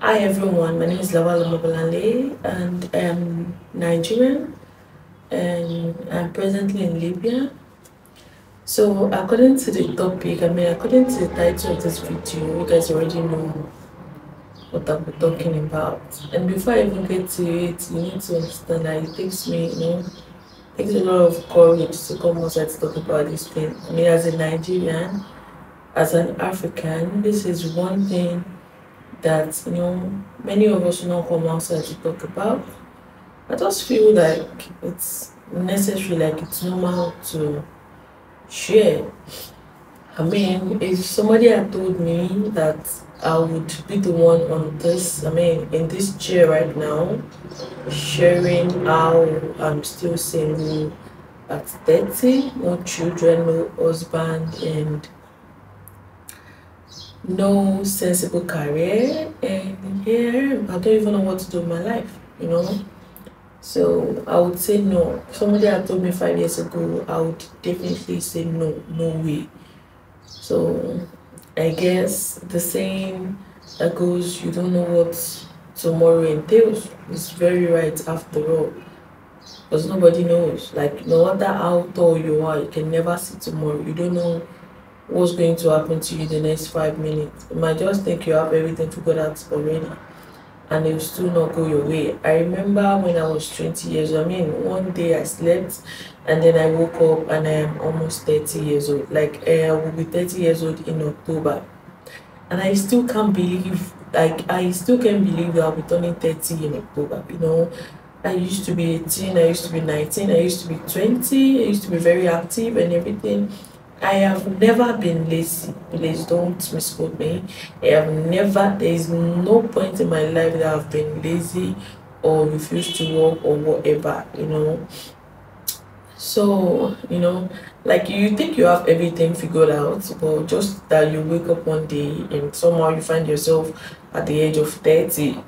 Hi everyone, my name is Lawal Mabalale and I'm Nigerian and I'm presently in Libya. So according to the topic, according to the title of this video, you guys already know what I'll be talking about. And before I even get to it, you need to understand that it takes me, takes a lot of courage to come outside to talk about this thing. As a Nigerian, as an African, this is one thing that many of us will not come outside to talk about. I just feel like it's necessary, like it's normal to share. If somebody had told me that I would be the one on this, in this chair right now, sharing how I'm still single at 30, no children, no husband, and no sensible career, and here I don't even know what to do with my life. So I would say no. If somebody had told me 5 years ago, I would definitely say no, no way. So I guess the saying that goes, you don't know what tomorrow entails, is very right after all. Because nobody knows. Like, no matter how tall you are, you can never see tomorrow. You don't know what's going to happen to you the next 5 minutes. You might just think you have everything figured out already, and it will still not go your way. I remember when I was 20 years old, one day I slept and then I woke up and I am almost 30 years old. Like, I will be 30 years old in October. And I still can't believe, I still can't believe that I'll be turning 30 in October. I used to be 18, I used to be 19, I used to be 20, I used to be very active and everything. I have never been lazy. Please don't misquote me. There is no point in my life that I've been lazy or refused to work or whatever. So, like you think you have everything figured out, but just that you wake up one day and somehow you find yourself at the age of 30.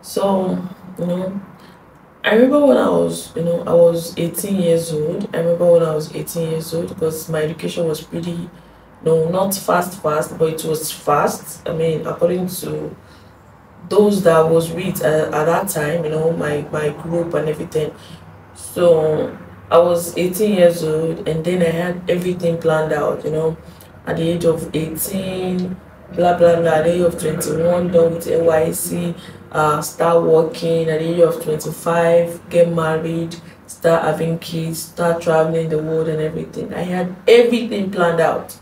So, you know, I remember when I was 18 years old. I remember when I was 18 years old because my education was pretty, no, not fast, but it was fast. According to those that was with at that time, my group and everything. So I was 18 years old and then I had everything planned out. At the age of 18, blah blah blah, at the age of 21, done with NYC, start working at the age of 25, get married, start having kids, start traveling the world and everything. I had everything planned out.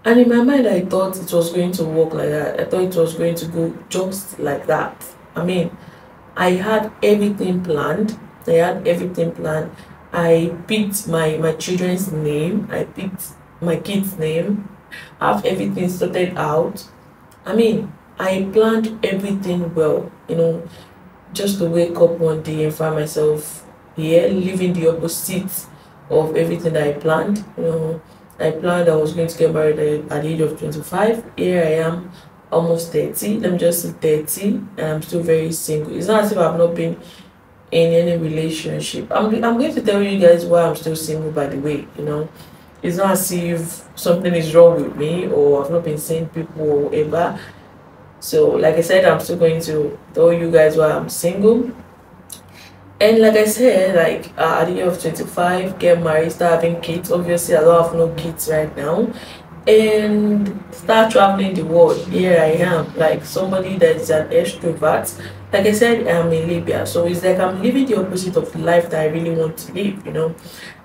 And in my mind, I thought it was going to work like that. I thought it was going to go just like that. I had everything planned. I had everything planned. I picked my children's name. I picked my kid's name. I have everything sorted out. I planned everything well, just to wake up one day and find myself here living the opposite of everything that I planned. I planned I was going to get married at the age of 25. Here I am, almost 30. Let me just say 30, and I'm still very single. It's not as if I've not been in any relationship. I'm going to tell you guys why I'm still single, by the way. It's not as if something is wrong with me or I've not been seeing people or whatever. So, like I said, I'm still going to tell you guys why I'm single. And like I said, at the age of 25, get married, start having kids. Obviously, I don't have no kids right now. And start traveling the world. Here I am, like somebody that is an extrovert. Like I said, I'm in Libya, so it's like I'm living the opposite of the life that I really want to live.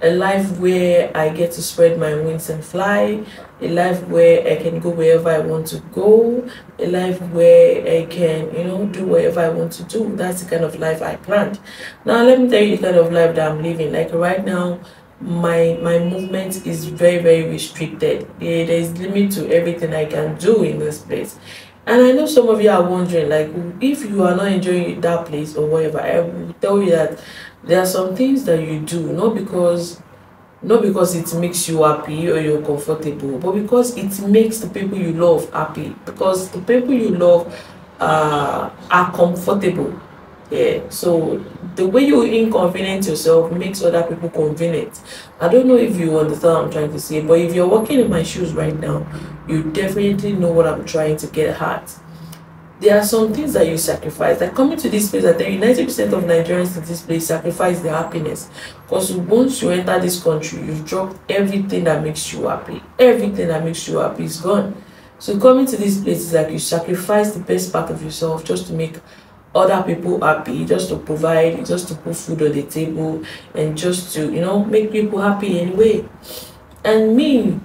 A life where I get to spread my wings and fly, a life where I can go wherever I want to go, a life where I can, do whatever I want to do. That's the kind of life I planned. Now let me tell you the kind of life that I'm living. Like right now, my movement is very, very restricted. There's limit to everything I can do in this place. And I know some of you are wondering, like, if you are not enjoying that place or whatever. I will tell you that there are some things that you do not because it makes you happy or you're comfortable, but because it makes the people you love happy, because the people you love are comfortable. Yeah, so the way you inconvenience yourself makes other people convenient. I don't know if you understand what I'm trying to say, but if you're walking in my shoes right now, you definitely know what I'm trying to get at. there are some things that you sacrifice. Like coming to this place, I tell you, 90% of Nigerians in this place sacrifice their happiness. Because once you enter this country, you've dropped everything that makes you happy. Everything that makes you happy is gone. So coming to this place is like you sacrifice the best part of yourself just to make other people happy, just to provide, just to put food on the table, and just to, make people happy anyway. And me,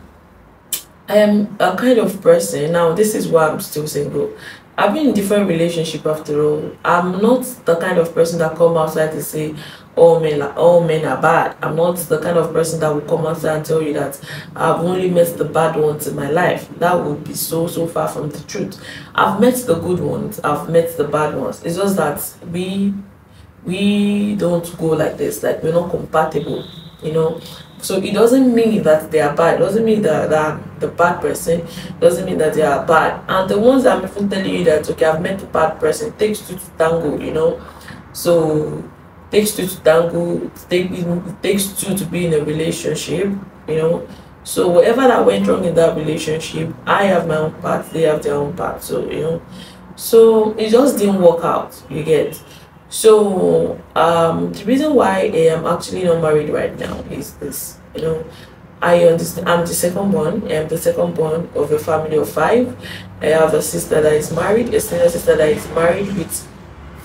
I am a kind of person, now this is why I'm still single. I've been in different relationship after all. I'm not the kind of person that come outside to say all men are bad. I'm not the kind of person that will come outside and tell you that I've only met the bad ones in my life. That would be so far from the truth. I've met the good ones, I've met the bad ones. It's just that we don't go like this, like we're not compatible. So it doesn't mean that they are bad. It doesn't mean that I'm the bad person. It doesn't mean that they are bad. And the ones that I'm even telling you that, okay, I've met a bad person, it takes two to tango. So it takes two to tango. It takes two to be in a relationship. So whatever that went wrong in that relationship, I have my own part, they have their own part. So it just didn't work out. You get. So the reason why I am actually not married right now is this. I understand I'm the second born. I'm the second born of a family of five. I have a sister that is married, a senior sister that is married with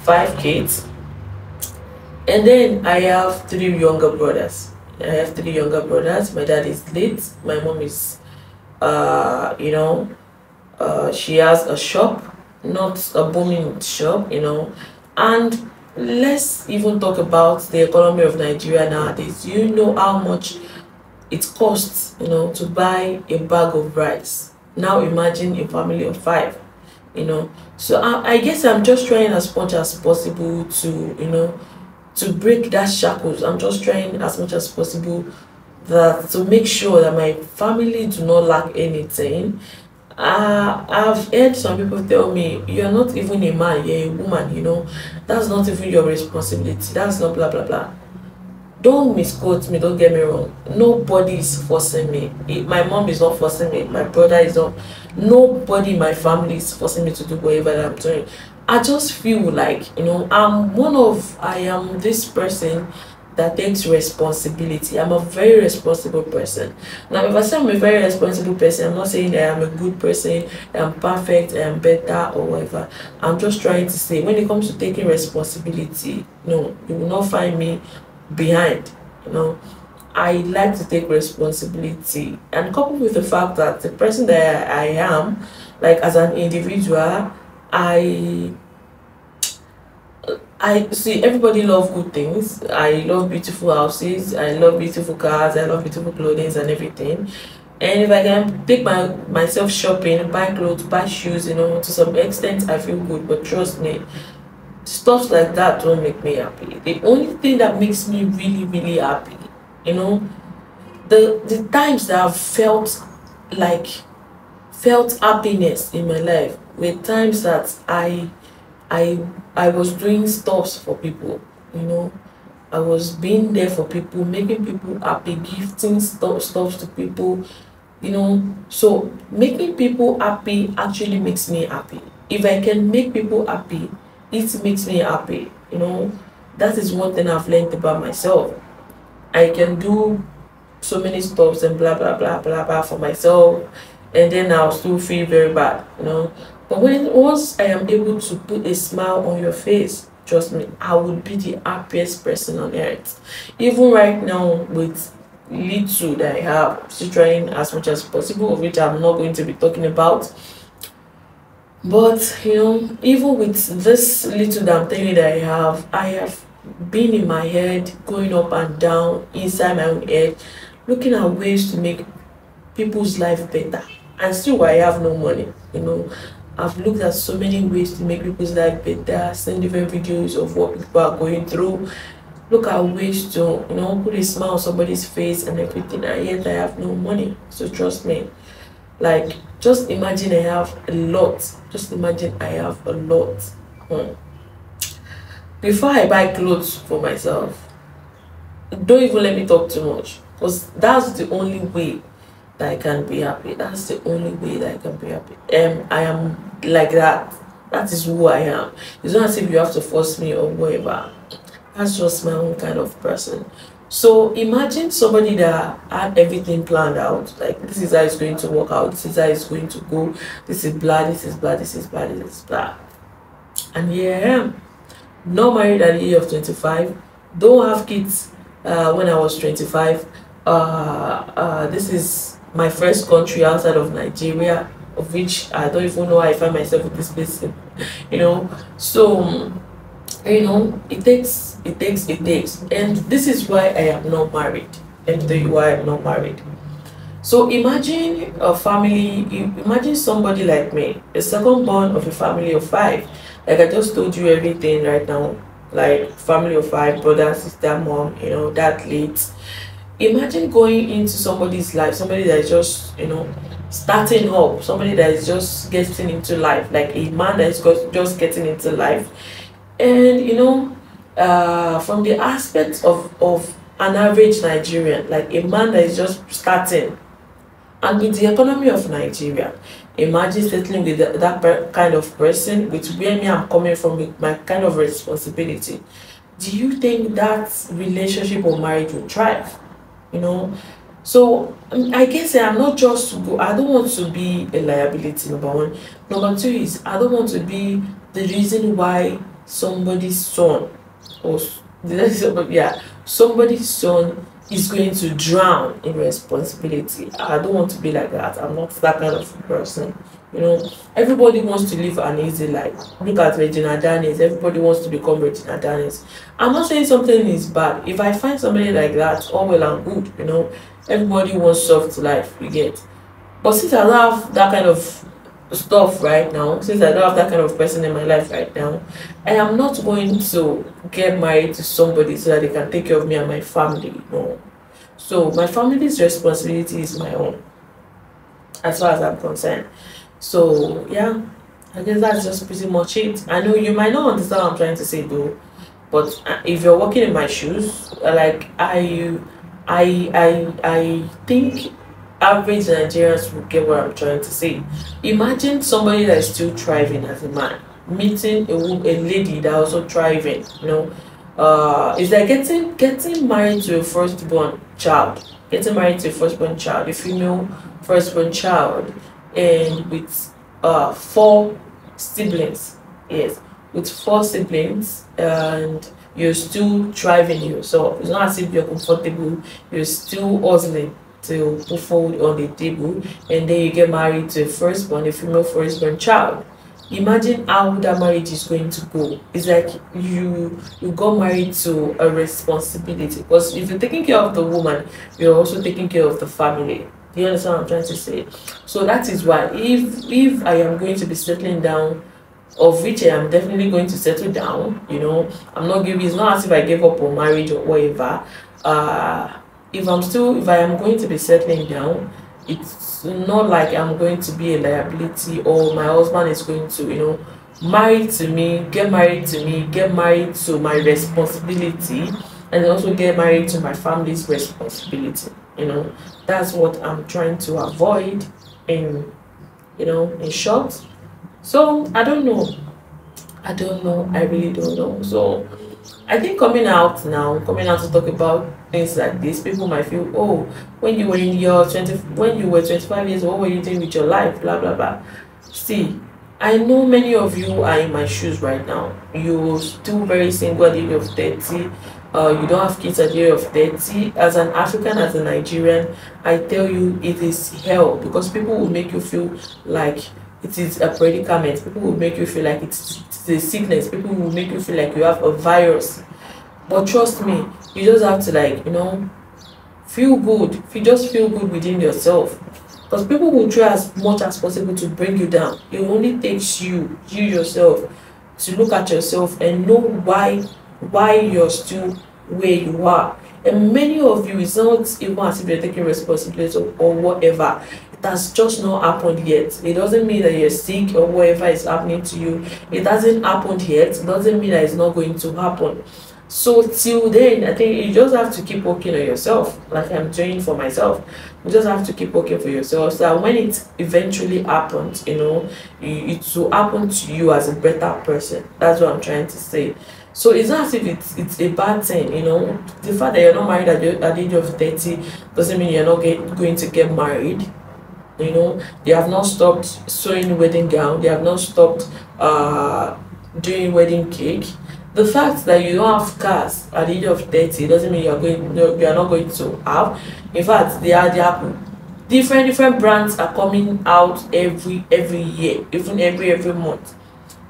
5 kids, and then I have three younger brothers. My dad is late. My mom is, she has a shop, not a booming shop. And let's even talk about the economy of Nigeria nowadays. You know how much it costs, to buy a bag of rice. Now imagine a family of five. So I guess I'm just trying as much as possible to break that shackles. I'm just trying as much as possible that to make sure that my family do not lack anything. I've heard some people tell me, you're not even a man, you're a woman. That's not even your responsibility, that's not blah blah blah. Don't misquote me, don't get me wrong. Nobody is forcing me. My mom is not forcing me, my brother is not, nobody in my family is forcing me to do whatever I'm doing. I just feel like, I am this person that takes responsibility. I'm a very responsible person. Now, if I say I'm a very responsible person, I'm not saying that I'm a good person, I'm perfect, I'm better, or whatever. I'm just trying to say, when it comes to taking responsibility, no, you will not find me behind. I like to take responsibility, and coupled with the fact that the person that I am, like as an individual, I see everybody love good things. I love beautiful houses. I love beautiful cars. I love beautiful clothing and everything. And if I can take myself shopping, buy clothes, buy shoes, to some extent, I feel good. But trust me, stuff like that don't make me happy. The only thing that makes me really, really happy, the times that I've felt happiness in my life were times that I was doing stuffs for people. I was being there for people, making people happy, gifting stuff to people. So making people happy actually makes me happy. If I can make people happy, it makes me happy. That is one thing I've learned about myself. I can do so many stuffs and blah blah blah blah blah for myself, and then I'll still feel very bad. But once I am able to put a smile on your face, trust me, I would be the happiest person on earth. Even right now, with little that I have, I'm still trying as much as possible, of which I'm not going to be talking about. But even with this little that I'm telling you that I have been in my head, going up and down inside my own head, looking at ways to make people's life better. And still, I have no money. I've looked at so many ways to make people's life better, send different videos of what people are going through, look at ways to, put a smile on somebody's face and everything, and yet I have no money. So trust me, like, just imagine I have a lot. Just imagine I have a lot. Before I buy clothes for myself, don't even let me talk too much, because that's the only way that I can be happy. That's the only way that I can be happy. I am like that. That is who I am. It's not as if you have to force me or whatever. That's just my own kind of person. So imagine somebody that had everything planned out. Like, this is how it's going to work out. This is how it's going to go. This is blah. This is blah. This is blah. This is blah. And here I am, not married at the age of 25. Don't have kids when I was 25. This is my first country outside of Nigeria, of which I don't even know how I find myself in this place. You know, so it takes, and this is why I am not married. Let me tell you why I'm not married. So imagine a family, imagine somebody like me, a second born of a family of five. Like I just told you everything right now, like family of five, brother, sister, mom, that late. Imagine going into somebody's life, somebody that is just, starting up, somebody that is just getting into life, like a man that is just getting into life. And from the aspect of an average Nigerian, like a man that is just starting, and with the economy of Nigeria, imagine settling with that kind of person, with where me I'm coming from, with my kind of responsibility. Do you think that relationship or marriage will thrive? So I guess I'm not just to go. I don't want to be a liability. Number one. Number two is I don't want to be the reason why somebody's son or somebody's son is going to drown in responsibility. I don't want to be like that. I'm not that kind of person. Everybody wants to live an easy life. Look at Regina Daniels. Everybody wants to become Regina Daniels. I'm not saying something is bad. If I find somebody like that, all well and good. Everybody wants soft life, you get. But since I don't have that kind of stuff right now, since I don't have that kind of person in my life right now, I am not going to get married to somebody so that they can take care of me and my family. No. So my family's responsibility is my own, as far as I'm concerned. So yeah, I guess that's just pretty much it. I know you might not understand what I'm trying to say though, but if you're walking in my shoes, like I think average Nigerians will get what I'm trying to say. Imagine somebody that is still thriving as a man meeting a lady that also thriving. It's like getting married to a firstborn child, getting married to a firstborn child, a female firstborn child, and with four siblings. Yes, with four siblings, and you're still thriving yourself. It's not as if you're comfortable, you're still hustling to put food on the table, and then you get married to a female firstborn child. Imagine how that marriage is going to go. It's like you got married to a responsibility, because if you're taking care of the woman, you're also taking care of the family. Do you understand what I'm trying to say? So that is why if I am going to be settling down, of which I am definitely going to settle down, I'm not giving, it's not as if I gave up on marriage or whatever. If I am going to be settling down, it's not like I'm going to be a liability, or my husband is going to, marry to me, get married to me, get married to my responsibility, and also get married to my family's responsibility. That's what I'm trying to avoid in short. So I don't know. I really don't know. So I think coming out to talk about things like this, people might feel, oh, when you were 25 years, what were you doing with your life? Blah blah blah. See, I know many of you are in my shoes right now. You're still very single at the age of 30. You don't have kids at the age of 30. As an African, as a Nigerian, I tell you, it is hell, because people will make you feel like it is a predicament. People will make you feel like it's a sickness. People will make you feel like you have a virus. But trust me, you just have to feel good. If you just feel good within yourself, because people will try as much as possible to bring you down. It only takes you yourself, to look at yourself and know why you're still where you are. And many of you, it's not even as if you're taking responsibility or whatever. It has just not happened yet. It doesn't mean that you're sick or whatever is happening to you. It hasn't happened yet. It doesn't mean that it's not going to happen. So till then, I think you just have to keep working on yourself, like I'm doing for myself. You just have to keep working for yourself, so that when it eventually happens, it will happen to you as a better person. That's what I'm trying to say. So it's not as if it's a bad thing. The fact that you're not married at the age of 30 doesn't mean you're not going to get married. They have not stopped sewing wedding gown. They have not stopped doing wedding cake. The fact that you don't have cars at the age of 30 doesn't mean you are not going to have. In fact, they are different brands are coming out every year, even every month.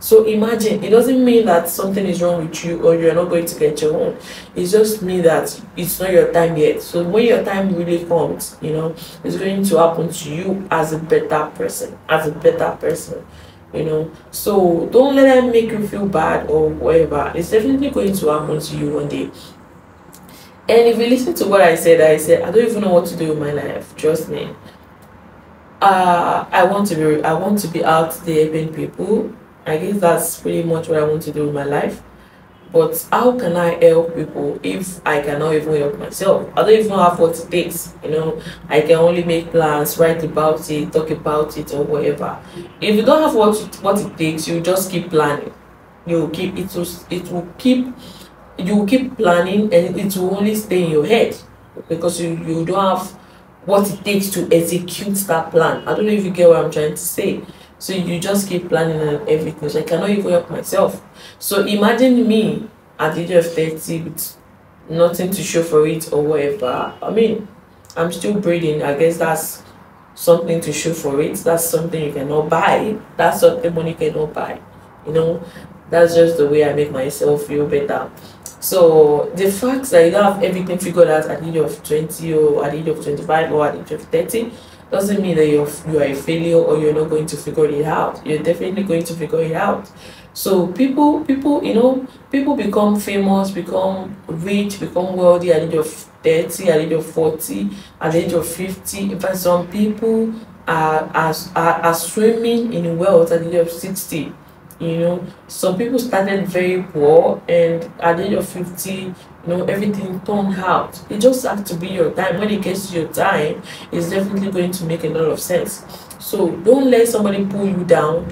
So imagine, it doesn't mean that something is wrong with you or you're not going to get your own. It just means that it's not your time yet. So when your time really comes, it's going to happen to you as a better person, So don't let them make you feel bad or whatever. It's definitely going to happen to you one day. And if you listen to what I said, I don't even know what to do with my life. Trust me. I want to be out there helping people. I guess that's pretty much what I want to do with my life. But how can I help people if I cannot even help myself? I don't even have what it takes. I can only make plans, write about it, talk about it, or whatever. If you don't have what it takes, you just keep planning. You will keep planning, and it will only stay in your head because you don't have what it takes to execute that plan. I don't know if you get what I'm trying to say. So you just keep planning and everything. So I cannot even help myself. So imagine me at the age of 30 with nothing to show for it or whatever. I mean, I'm still breathing. I guess that's something to show for it. That's something you cannot buy. That's something money cannot buy. That's just the way I make myself feel better. So the fact that you don't have everything figured out at the age of 20 or at the age of 25 or at the age of 30 doesn't mean that you are a failure or you're not going to figure it out. You're definitely going to figure it out. So people become famous, become rich, become wealthy at the age of 30, at the age of 40, at the age of 50. But some people are swimming in wealth at the age of 60. Some people started very poor, and at the age of 50, everything turned out. It just has to be your time. When it gets to your time, it's definitely going to make a lot of sense. So don't let somebody pull you down.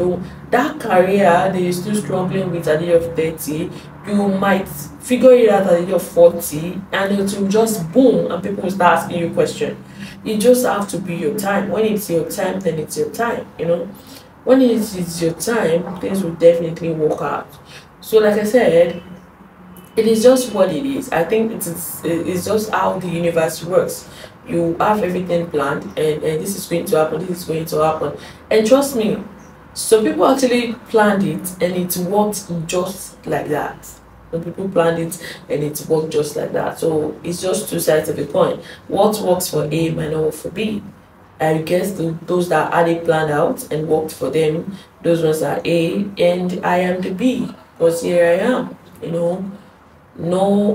That career that you're still struggling with at the age of 30, you might figure it out at the age of 40, and it will just boom, and people will start asking you questions. It just have to be your time. When it's your time, then it's your time. When it is your time, things will definitely work out. So like I said, it is just what it is. I think it's just how the universe works. You have everything planned, and this is going to happen, this is going to happen. And trust me, some people actually planned it and it worked just like that. Some people planned it and it worked just like that. So it's just two sides of the coin. What works for A might not work for B. I guess those that had it planned out and worked for them, those ones are A, and I am the B, because here I am. No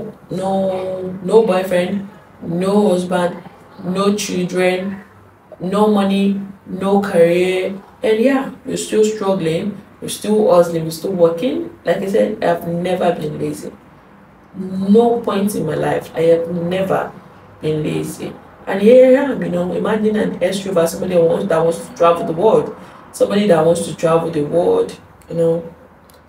boyfriend, no husband, no children, no money, no career, and yeah, we're still struggling, we're still hustling, we're still working. Like I said, I've never been lazy. No point in my life I have never been lazy. And here I am, imagine an extrovert, somebody that wants to travel the world. Somebody that wants to travel the world,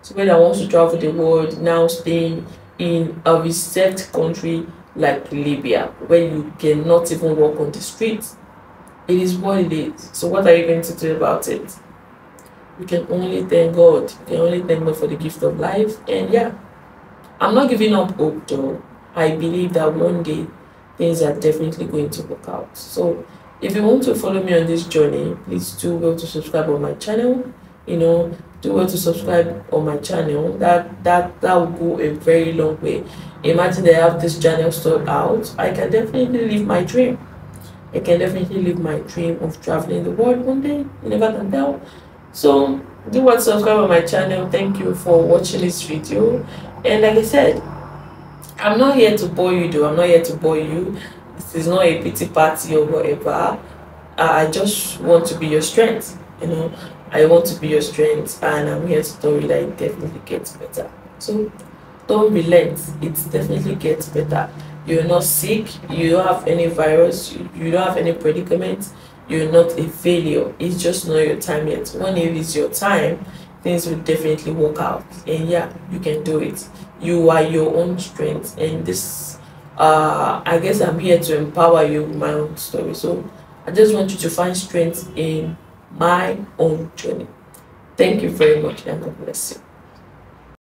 somebody that wants to travel the world, now staying in a reset country like Libya, where you cannot even walk on the streets. It is what it is. So what are you going to do about it? You can only thank God. You can only thank God for the gift of life. And yeah, I'm not giving up hope though. I believe that one day things are definitely going to work out. So if you want to follow me on this journey, please do well to subscribe on my channel. Do well to subscribe on my channel. That will go a very long way. Imagine that I have this channel stored out. I can definitely live my dream. I can definitely live my dream of traveling the world one day. You never can tell. So do well to subscribe on my channel. Thank you for watching this video. And like I said, I'm not here to bore you though. I'm not here to bore you. This is not a pity party or whatever. I just want to be your strength. I want to be your strength, and I'm here to tell you that it definitely gets better. So don't relent. It definitely gets better. You're not sick, you don't have any virus, you don't have any predicament, you're not a failure. It's just not your time yet. When it is your time, things will definitely work out. And yeah, you can do it. You are your own strength. And this I guess I'm here to empower you with my own story. So I just want you to find strength in my own journey. Thank you very much, and God bless you.